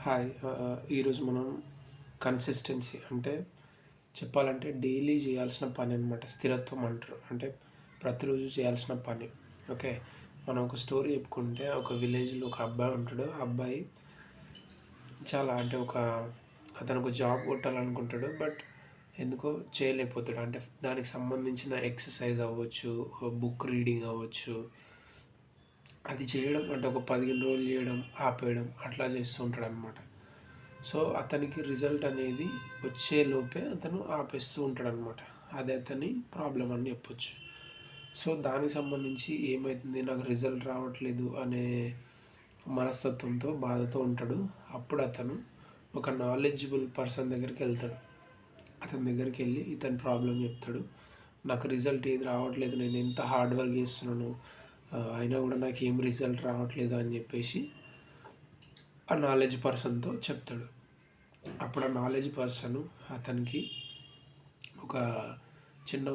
Hi. ఈరోజు మనం consistency అంటే చెప్పాలంటే డైలీ చేయాల్సిన పని అనమాట. స్థిరత్వం అంటారు. అంటే ప్రతిరోజు చేయాల్సిన పని. ఓకే. మనం ఒక స్టోరీ చెప్పుకుంటే ఒక విలేజ్‌లో ఒక అబ్బాయి ఉంటాడు. ఆ అబ్బాయి చాలా అంటే అతను ఒక జాబ్ కొట్టాలనుకుంటాడు. బట్ ఎందుకో చేయలేకపోతాడు. అంటే దానికి సంబంధించిన ఎక్సర్సైజ్ అవ్వచ్చు, బుక్ రీడింగ్ అవ్వచ్చు. అది చేయడం అంటే ఒక 15 రోజులు చేయడం, ఆపేయడం అట్లా చేస్తూ ఉంటాడనమాట. సో, అతనికి రిజల్ట్ అనేది వచ్చేలోపే అతను ఆపేస్తూ ఉంటాడనమాట. అది అతని ప్రాబ్లమ్ అని చెప్పొచ్చు. సో, దానికి సంబంధించి ఏమైతుంది, నాకు రిజల్ట్ రావట్లేదు అనే మనస్తత్వంతో, బాధతో ఉంటాడు. అప్పుడు అతను ఒక నాలెడ్జబుల్ పర్సన్ దగ్గరికెళ్తాడు. అతని దగ్గరికెళ్ళి ఇతని ప్రాబ్లమ్ చెప్తాడు. నాకు రిజల్ట్ ఏది రావట్లేదు. నేను ఎంత హార్డ్ వర్క్ చేస్తున్నాను. అయినా కూడా నాకేం రిజల్ట్ రావట్లేదు అని చెప్పేసి ఆ నాలెడ్జ్ పర్సన్‌తో చెప్తాడు. అప్పుడు ఆ నాలెడ్జ్ పర్సను అతనికి ఒక చిన్న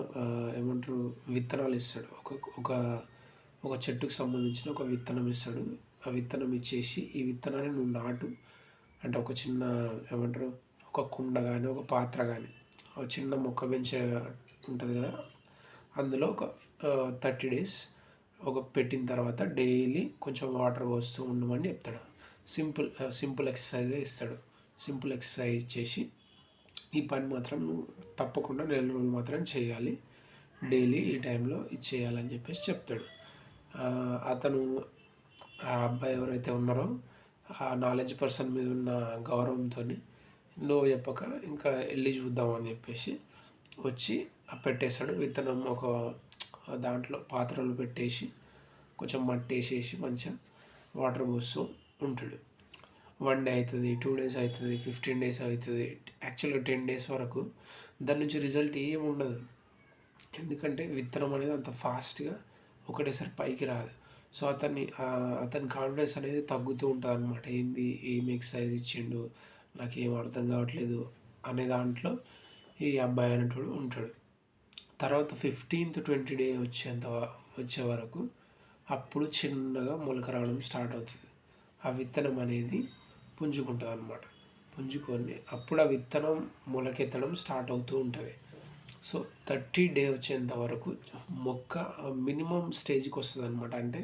ఏమంటారు విత్తనాలు ఇస్తాడు. ఒక ఒక ఒక చెట్టుకు సంబంధించిన ఒక విత్తనం ఇస్తాడు. ఆ విత్తనం ఇచ్చేసి, "ఈ విత్తనాన్ని నువ్వు నాటు." అంటే ఒక చిన్న ఏమంటారు, ఒక కుండ గానీ, ఒక పాత్ర గానీ, ఒక చిన్న మొక్క పెంచే ఉంటది కదా! అందులో ఒక 30 డేస్ పెట్టిన తర్వాత డైలీ కొంచెం వాటర్ పోస్తూ ఉండమని చెప్తాడు. సింపుల్ ఎక్సర్సైజే ఇస్తాడు. సింపుల్ ఎక్సర్సైజ్ చేసి, ఈ పని మాత్రం నువ్వు తప్పకుండా నెల రోజులు మాత్రం చేయాలి. డైలీ ఈ టైంలో ఇది చేయాలని చెప్పేసి చెప్తాడు. అతను ఆ అబ్బాయి ఎవరైతే ఉన్నారో ఆ నాలెడ్జ్ పర్సన్ మీద ఉన్న గౌరవంతోని నో చెప్పక ఇంకా వెళ్ళి చూద్దామని చెప్పేసి వచ్చి పెట్టేస్తాడు. విత్తనం ఒక దాంట్లో పాత్రలో పెట్టేసి కొంచెం మట్టి వేసేసి మంచిగా వాటర్ పోస్తూ ఉంటాడు. 1 డే అవుతుంది, 2 డేస్ అవుతుంది, 15 డేస్ అవుతుంది. యాక్చువల్‌గా 10 డేస్ వరకు దాని నుంచి రిజల్ట్ ఏమి ఉండదు. ఎందుకంటే విత్తనం అనేది అంత ఫాస్ట్‌గా ఒకటేసారి పైకి రాదు. సో, అతని కాన్ఫిడెన్స్ అనేది తగ్గుతూ ఉంటదనమాట. ఏం ఎక్సర్సైజ్ ఇచ్చిండు, నాకేం అర్థం కావట్లేదు అనే దాంట్లో ఈ అబ్బాయి అనేటోడు ఉంటాడు. తర్వాత 15th, 20 డే వచ్చే వరకు అప్పుడు చిన్నగా మొలక రావడం స్టార్ట్ అవుతుంది. ఆ విత్తనం అనేది పుంజుకుంటుందన్నమాట. పుంజుకొని అప్పుడు ఆ విత్తనం మొలకెత్తడం స్టార్ట్ అవుతూ ఉంటుంది. సో 30 డే వచ్చేంత వరకు మొక్క మినిమమ్ స్టేజ్కి వస్తుందన్నమాట. అంటే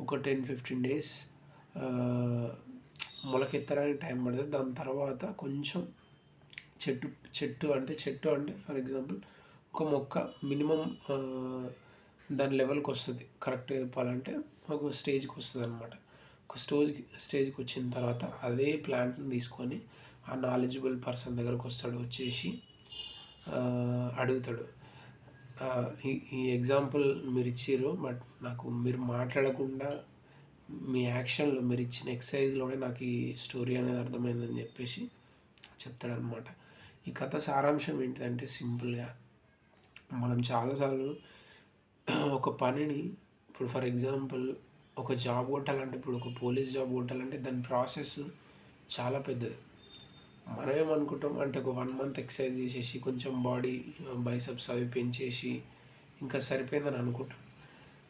ఒక 10-15 డేస్ మొలకెత్తడానికి టైం పడుతుంది. దాని తర్వాత కొంచెం చెట్టు అంటే ఫర్ ఎగ్జాంపుల్ ఒక మొక్క మినిమమ్ దాని లెవెల్కి వస్తుంది. కరెక్ట్గా చెప్పాలంటే ఒక స్టేజ్కి వస్తుంది అనమాట. ఒక స్టేజ్కి వచ్చిన తర్వాత అదే ప్లాంట్ని తీసుకొని ఆ నాలెడ్జబుల్ పర్సన్ దగ్గరకు వస్తాడు. వచ్చేసి అడుగుతాడు, ఈ ఎగ్జాంపుల్ మీరు ఇచ్చిర్రు, బట్ నాకు మీరు మాట్లాడకుండా మీ యాక్షన్లో మీరు ఇచ్చిన ఎక్సర్సైజ్లోనే నాకు ఈ స్టోరీ అనేది అర్థమైందని చెప్పేసి చెప్తాడనమాట. ఈ కథ సారాంశం ఏంటిదంటే సింపుల్గా మనం చాలాసార్లు ఒక పనిని ఇప్పుడు ఫర్ ఎగ్జాంపుల్ ఒక జాబ్ కొట్టాలంటే, ఇప్పుడు ఒక పోలీస్ జాబ్ కొట్టాలంటే దాని ప్రాసెస్ చాలా పెద్దది. మనం ఏమనుకుంటాం అంటే ఒక 1 మంత్ ఎక్సర్సైజ్ చేసేసి కొంచెం బాడీ బైసెప్స్ అవి పెంచేసి ఇంకా సరిపోయిందని అనుకుంటాం.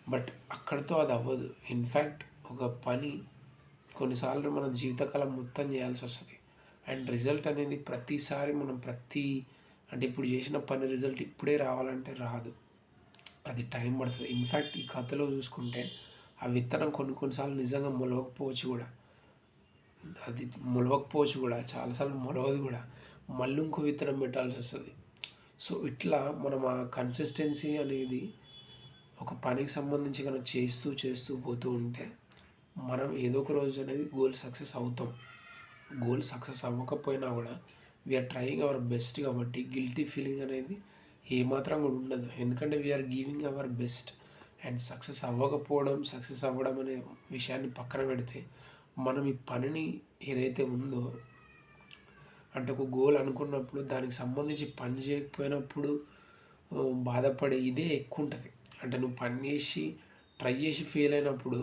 బట్ అక్కడితో అది అవ్వదు. ఇన్ఫ్యాక్ట్ ఒక పని కొన్నిసార్లు మన జీవితకాలం మొత్తం చేయాల్సి వస్తుంది. అండ్ రిజల్ట్ అనేది ప్రతిసారి అంటే ఇప్పుడు చేసిన పని రిజల్ట్ ఇప్పుడే రావాలంటే రాదు. అది టైం పడుతుంది. ఇన్ఫ్యాక్ట్ ఈ కథలో చూసుకుంటే ఆ విత్తనం కొన్నిసార్లు నిజంగా మొలవకపోవచ్చు కూడా. చాలాసార్లు మొలవదు కూడా. మళ్ళీ ఇంకో విత్తనం పెట్టాల్సి వస్తుంది. సో ఇట్లా మనం ఆ కన్సిస్టెన్సీ అనేది ఒక పనికి సంబంధించి కనుక చేస్తూ పోతూ ఉంటే మనం ఏదో ఒక రోజు అనేది గోల్ సక్సెస్ అవుతాం. గోల్ సక్సెస్ అవ్వకపోయినా కూడా వీఆర్ ట్రయింగ్ అవర్ బెస్ట్ కాబట్టి గిల్టీ ఫీలింగ్ అనేది ఏమాత్రం కూడా ఉండదు. ఎందుకంటే we're giving our best. And success అవ్వడం అనే విషయాన్ని పక్కన పెడితే మనం ఈ పనిని ఏదైతే ఉందో అంటే ఒక గోల్ అనుకున్నప్పుడు దానికి సంబంధించి పని చేయకపోయినప్పుడు బాధపడే ఇదే ఎక్కువ ఉంటుంది. అంటే నువ్వు పని చేసి ట్రై చేసి ఫెయిల్ అయినప్పుడు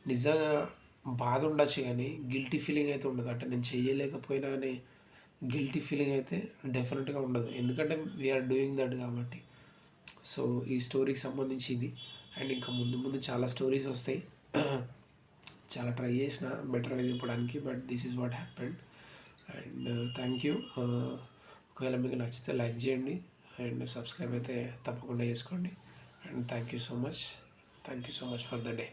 నిజంగా బాధ ఉండొచ్చు, కానీ గిల్టీ ఫీలింగ్ అయితే ఉండదు. అంటే నేను చేయలేకపోయినా అనే గిల్టీ ఫీలింగ్ అయితే డెఫినెట్గా ఉండదు. ఎందుకంటే వీఆర్ డూయింగ్ దట్ కాబట్టి. సో ఈ స్టోరీకి సంబంధించి ఇది. అండ్ ఇంకా ముందు చాలా స్టోరీస్ వస్తాయి. చాలా ట్రై చేసిన బెటర్గా చెప్పడానికి, but this is what happened. And thank you. ఒకవేళ మీకు నచ్చితే లైక్ చేయండి అండ్ సబ్స్క్రైబ్ అయితే తప్పకుండా చేసుకోండి. And thank you so much for the day.